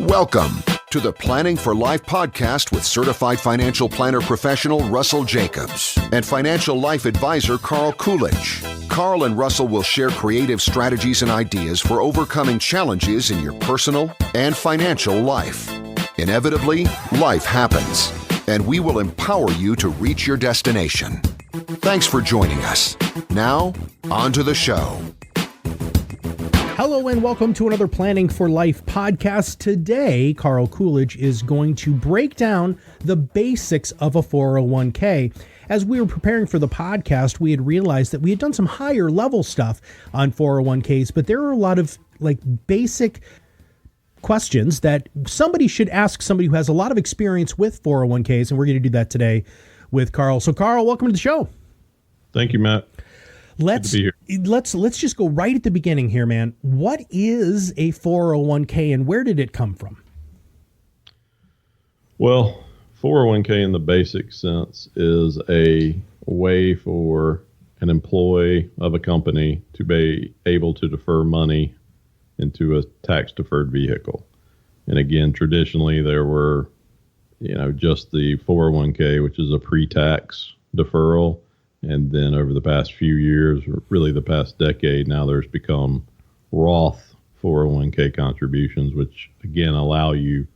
Welcome to the Planning for Life podcast with certified financial planner professional Russell Jacobs and financial life advisor Carl Coolidge. Carl and Russell will share creative strategies and ideas for overcoming challenges in your personal and financial life. Inevitably, life happens, and we will empower you to reach your destination. Thanks for joining us. Now, on to the show. Hello and welcome to another Planning for Life podcast. Today, Carl Coolidge is going to break down the basics of a 401k. As we were preparing for the podcast, we had realized that we had done some higher level stuff on 401ks, but there are a lot of basic questions that somebody should ask somebody who has a lot of experience with 401ks, and we're going to do that today with Carl. So Carl, welcome to the show. Thank you, Matt. Let's just go right at the beginning here, man. What is a 401k and where did it come from? Well, 401k in the basic sense is a way for an employee of a company to be able to defer money into a tax-deferred vehicle. And again, traditionally there were, just the 401k, which is a pre-tax deferral. And then over the past few years, or really the past decade, now there's become Roth 401k contributions, which again allow you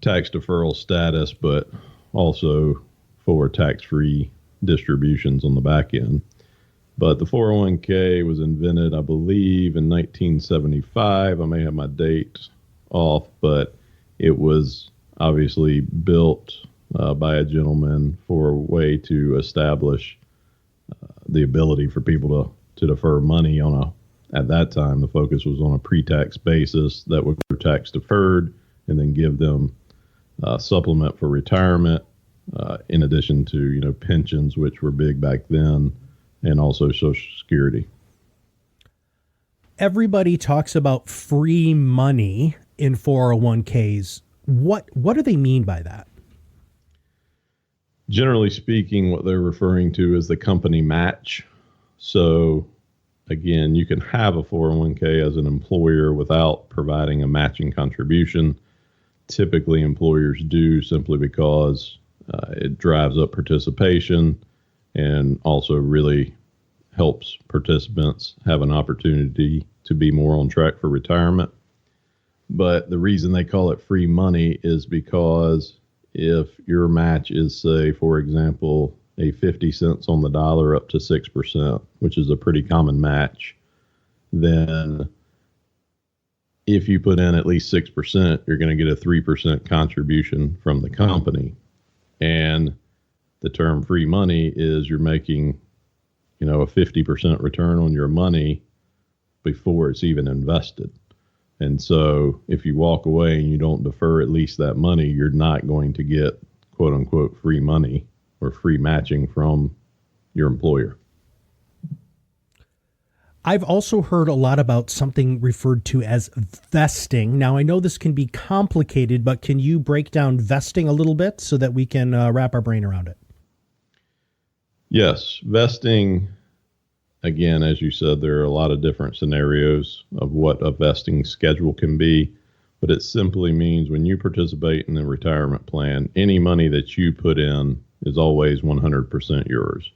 tax deferral status, but also for tax-free distributions on the back end. But the 401k was invented, I believe, in 1975. I may have my date off, but it was obviously built by a gentleman for a way to establish the ability for people to defer money at that time, the focus was on a pre-tax basis that would be tax deferred and then give them supplement for retirement, in addition to, pensions, which were big back then, and also Social Security. Everybody talks about free money in 401ks. What do they mean by that? Generally speaking, what they're referring to is the company match. So again, you can have a 401k as an employer without providing a matching contribution. Typically, employers do simply because it drives up participation and also really helps participants have an opportunity to be more on track for retirement. But the reason they call it free money is because if your match is, say, for example, a 50 cents on the dollar up to 6%, which is a pretty common match, then if you put in at least 6%, you're going to get a 3% contribution from the company. And the term free money is you're making, a 50% return on your money before it's even invested. And so if you walk away and you don't defer at least that money, you're not going to get quote unquote free money or free matching from your employer. I've also heard a lot about something referred to as vesting. Now, I know this can be complicated, but can you break down vesting a little bit so that we can wrap our brain around it? Yes. Vesting, again, as you said, there are a lot of different scenarios of what a vesting schedule can be, but it simply means when you participate in the retirement plan, any money that you put in is always 100% yours.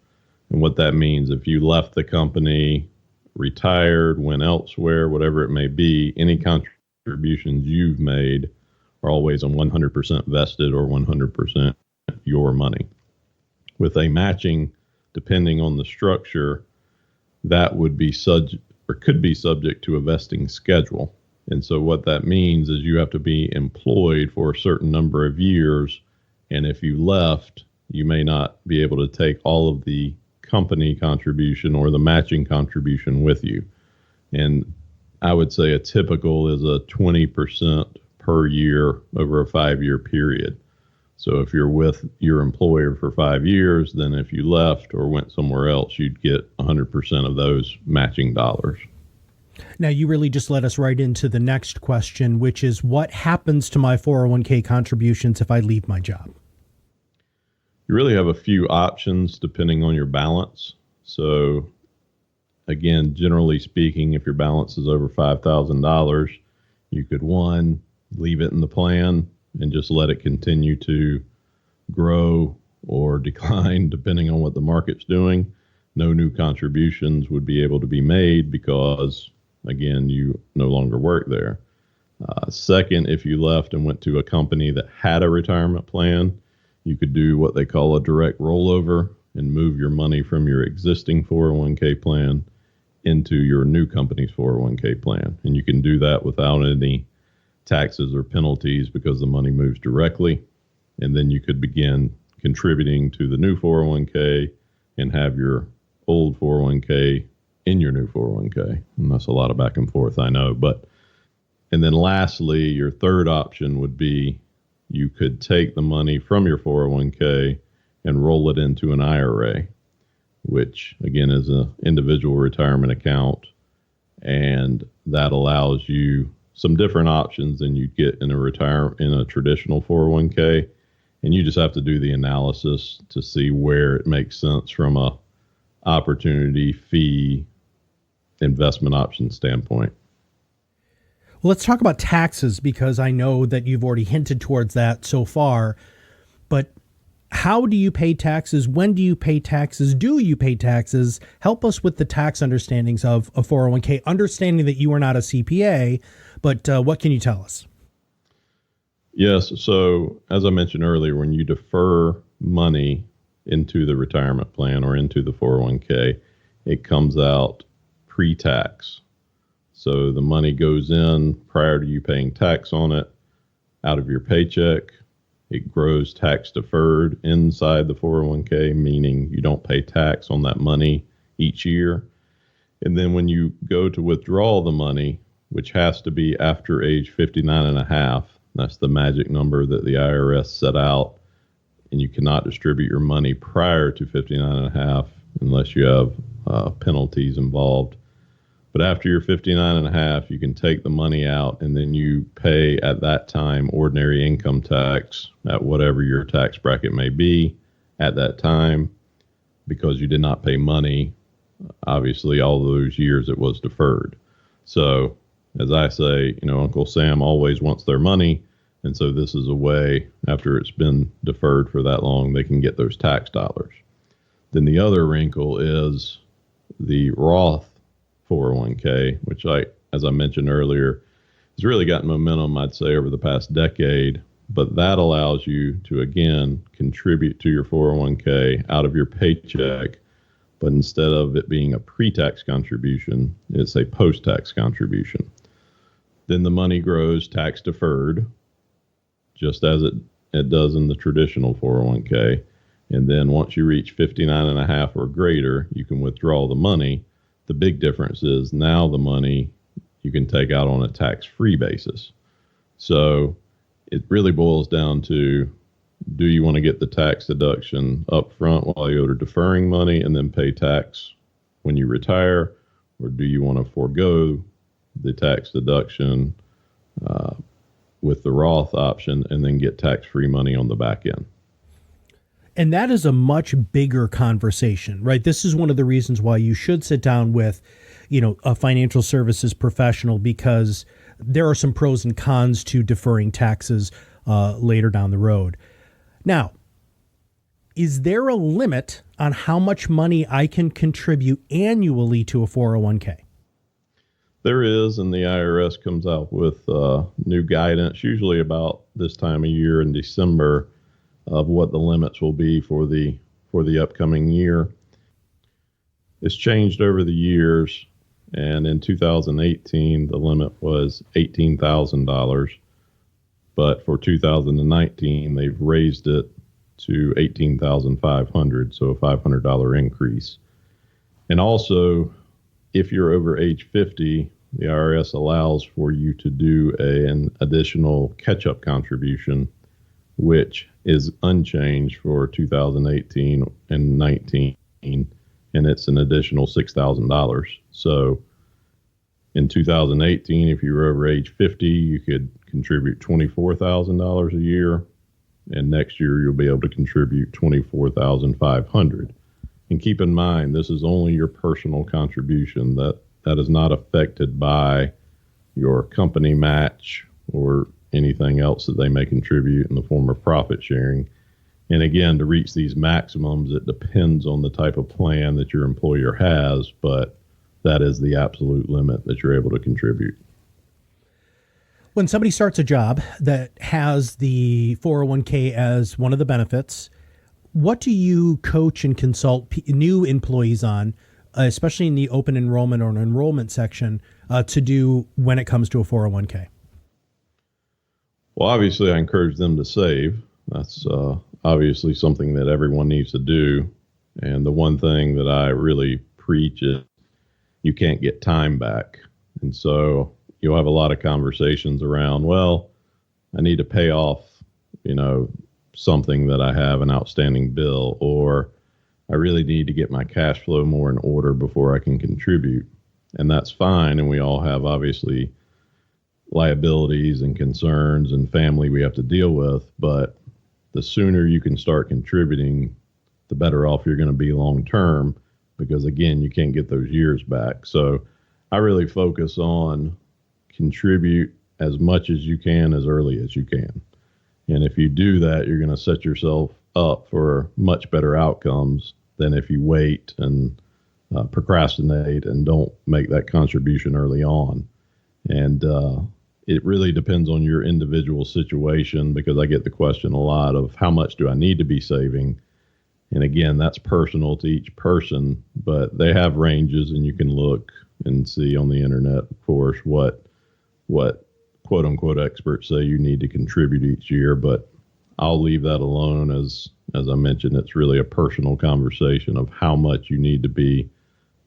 And what that means, if you left the company, retired, went elsewhere, whatever it may be, any contributions you've made are always on 100% vested or 100% your money. With a matching, depending on the structure, that would be could be subject to a vesting schedule. And so what that means is you have to be employed for a certain number of years. And if you left, you may not be able to take all of the company contribution or the matching contribution with you. And I would say a typical is a 20% per year over a 5-year period. So if you're with your employer for 5 years, then if you left or went somewhere else, you'd get 100% of those matching dollars. Now, you really just led us right into the next question, which is what happens to my 401k contributions if I leave my job? You really have a few options depending on your balance. So again, generally speaking, if your balance is over $5,000, you could, one, leave it in the plan and just let it continue to grow or decline depending on what the market's doing. No new contributions would be able to be made because, again, you no longer work there. Second, if you left and went to a company that had a retirement plan, you could do what they call a direct rollover and move your money from your existing 401k plan into your new company's 401k plan. And you can do that without any taxes or penalties because the money moves directly. And then you could begin contributing to the new 401k and have your old 401k in your new 401k. And that's a lot of back and forth, I know. And then lastly, your third option would be you could take the money from your 401k and roll it into an IRA, which again is an individual retirement account. And that allows you some different options than you'd get in a traditional 401k. And you just have to do the analysis to see where it makes sense from a opportunity, fee, investment option standpoint. Well, let's talk about taxes, because I know that you've already hinted towards that so far. But how do you pay taxes? When do you pay taxes? Do you pay taxes? Help us with the tax understandings of a 401k, understanding that you are not a CPA, but what can you tell us? Yes. So as I mentioned earlier, when you defer money into the retirement plan or into the 401k, it comes out pre-tax. So the money goes in prior to you paying tax on it out of your paycheck. It grows tax deferred inside the 401k, meaning you don't pay tax on that money each year. And then when you go to withdraw the money, which has to be after age 59 and a half, that's the magic number that the IRS set out, and you cannot distribute your money prior to 59 and a half unless you have penalties involved. But after you're 59 and a half, you can take the money out and then you pay at that time ordinary income tax at whatever your tax bracket may be at that time, because you did not pay money, obviously, all those years it was deferred. So as I say, Uncle Sam always wants their money. And so this is a way, after it's been deferred for that long, they can get those tax dollars. Then the other wrinkle is the Roth 401k, which as I mentioned earlier, has really gotten momentum, I'd say, over the past decade. But that allows you to, again, contribute to your 401k out of your paycheck. But instead of it being a pre-tax contribution, it's a post-tax contribution. Then the money grows tax deferred, just as it does in the traditional 401k. And then once you reach 59 and a half or greater, you can withdraw the money. The big difference is now the money you can take out on a tax-free basis. So it really boils down to, do you want to get the tax deduction up front while you're deferring money and then pay tax when you retire? Or do you want to forego the tax deduction with the Roth option and then get tax-free money on the back end? And that is a much bigger conversation, right? This is one of the reasons why you should sit down with, a financial services professional, because there are some pros and cons to deferring taxes later down the road. Now, is there a limit on how much money I can contribute annually to a 401k? There is, and the IRS comes out with new guidance, usually about this time of year in December, of what the limits will be for the upcoming year. It's changed over the years, and in 2018 the limit was $18,000, but for 2019 they've raised it to $18,500, so a $500 increase. And also, if you're over age 50, the IRS allows for you to do an additional catch-up contribution, which is unchanged for 2018 and 19, and it's an additional $6,000. So in 2018, if you were over age 50, you could contribute $24,000 a year, and next year you'll be able to contribute $24,500. And keep in mind, this is only your personal contribution. That is not affected by your company match or anything else that they may contribute in the form of profit sharing. And again, to reach these maximums, it depends on the type of plan that your employer has, but that is the absolute limit that you're able to contribute. When somebody starts a job that has the 401k as one of the benefits, what do you coach and consult new employees on, especially in the open enrollment or enrollment section, to do when it comes to a 401k? Well, obviously, I encourage them to save. That's obviously something that everyone needs to do. And the one thing that I really preach is you can't get time back. And so you'll have a lot of conversations around, well, I need to pay off, something that I have an outstanding bill, or I really need to get my cash flow more in order before I can contribute. And that's fine. And we all have obviously liabilities and concerns and family we have to deal with. But the sooner you can start contributing, the better off you're going to be long term, because again, you can't get those years back. So I really focus on contribute as much as you can as early as you can. And if you do that, you're going to set yourself up for much better outcomes than if you wait and procrastinate and don't make that contribution early on. And it really depends on your individual situation, because I get the question a lot of how much do I need to be saving? And again, that's personal to each person, but they have ranges, and you can look and see on the internet, of course, what quote unquote experts say you need to contribute each year. But I'll leave that alone. As I mentioned, it's really a personal conversation of how much you need to be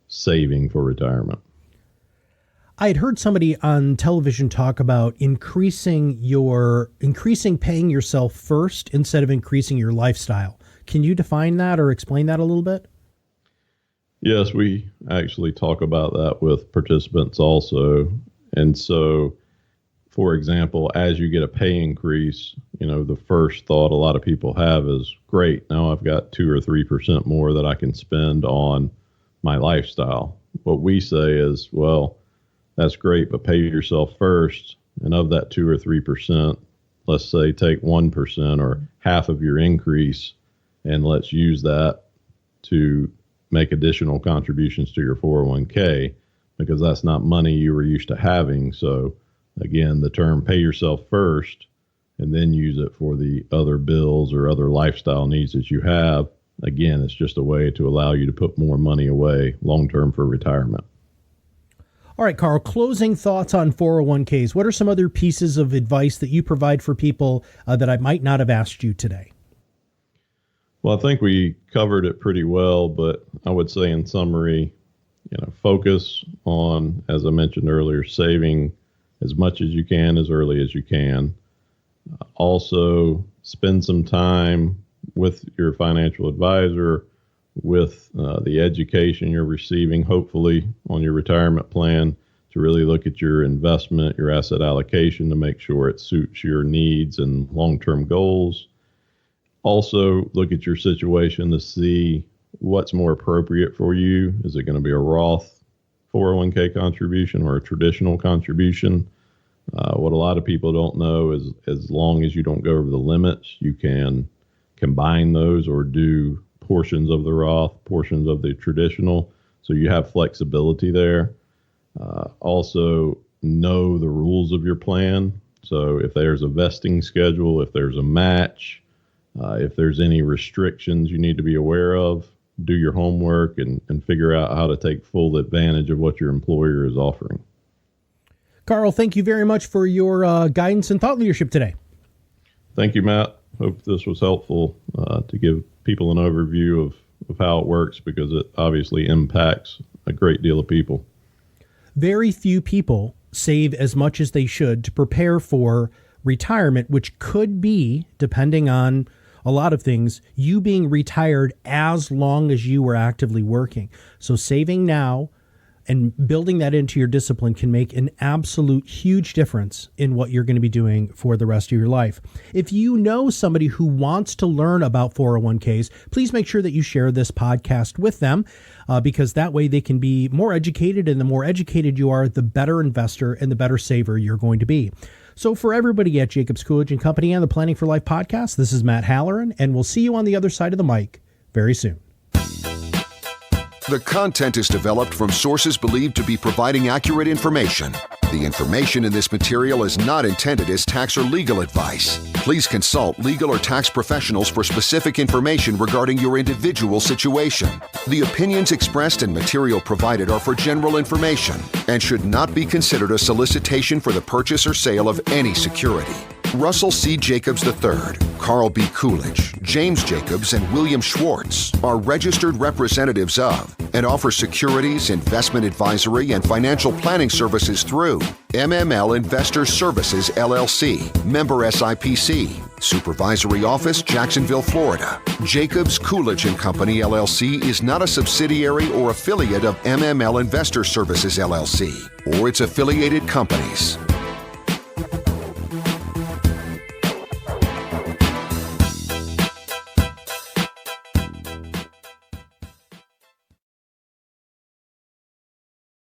saving for retirement. I had heard somebody on television talk about increasing paying yourself first instead of increasing your lifestyle. Can you define that or explain that a little bit? Yes, we actually talk about that with participants also. And so, for example, as you get a pay increase, the first thought a lot of people have is, great, now I've got 2 or 3% more that I can spend on my lifestyle. What we say is, well, that's great, but pay yourself first. And of that 2 or 3%, let's say take 1% or half of your increase, and let's use that to make additional contributions to your 401k, because that's not money you were used to having. So again, the term pay yourself first and then use it for the other bills or other lifestyle needs that you have. Again, it's just a way to allow you to put more money away long-term for retirement. All right, Carl, closing thoughts on 401ks. What are some other pieces of advice that you provide for people that I might not have asked you today? Well, I think we covered it pretty well, but I would say in summary, focus on, as I mentioned earlier, saving as much as you can as early as you can. Also, spend some time with your financial advisor, with the education you're receiving, hopefully, on your retirement plan, to really look at your investment, your asset allocation, to make sure it suits your needs and long-term goals. Also, look at your situation to see what's more appropriate for you. Is it going to be a Roth 401k contribution or a traditional contribution? What a lot of people don't know is, as long as you don't go over the limits, you can combine those or do portions of the Roth, portions of the traditional. So you have flexibility there. Also, know the rules of your plan. So if there's a vesting schedule, if there's a match, if there's any restrictions you need to be aware of, do your homework and figure out how to take full advantage of what your employer is offering. Carl, thank you very much for your guidance and thought leadership today. Thank you, Matt. Hope this was helpful to give people an overview of how it works, because it obviously impacts a great deal of people. Very few people save as much as they should to prepare for retirement, which could be, depending on a lot of things, you being retired as long as you were actively working. So saving now and building that into your discipline can make an absolute huge difference in what you're going to be doing for the rest of your life. If you know somebody who wants to learn about 401ks, please make sure that you share this podcast with them, because that way they can be more educated, and the more educated you are, the better investor and the better saver you're going to be. So for everybody at Jacobs, Coolidge and Company and the Planning for Life podcast, this is Matt Halloran, and we'll see you on the other side of the mic very soon. The content is developed from sources believed to be providing accurate information. The information in this material is not intended as tax or legal advice. Please consult legal or tax professionals for specific information regarding your individual situation. The opinions expressed and material provided are for general information and should not be considered a solicitation for the purchase or sale of any security. Russell C. Jacobs III, Carl B. Coolidge, James Jacobs, and William Schwartz are registered representatives of and offer securities, investment advisory, and financial planning services through MML Investor Services, LLC, member SIPC, Supervisory Office, Jacksonville, Florida. Jacobs, Coolidge and Company, LLC is not a subsidiary or affiliate of MML Investor Services, LLC, or its affiliated companies.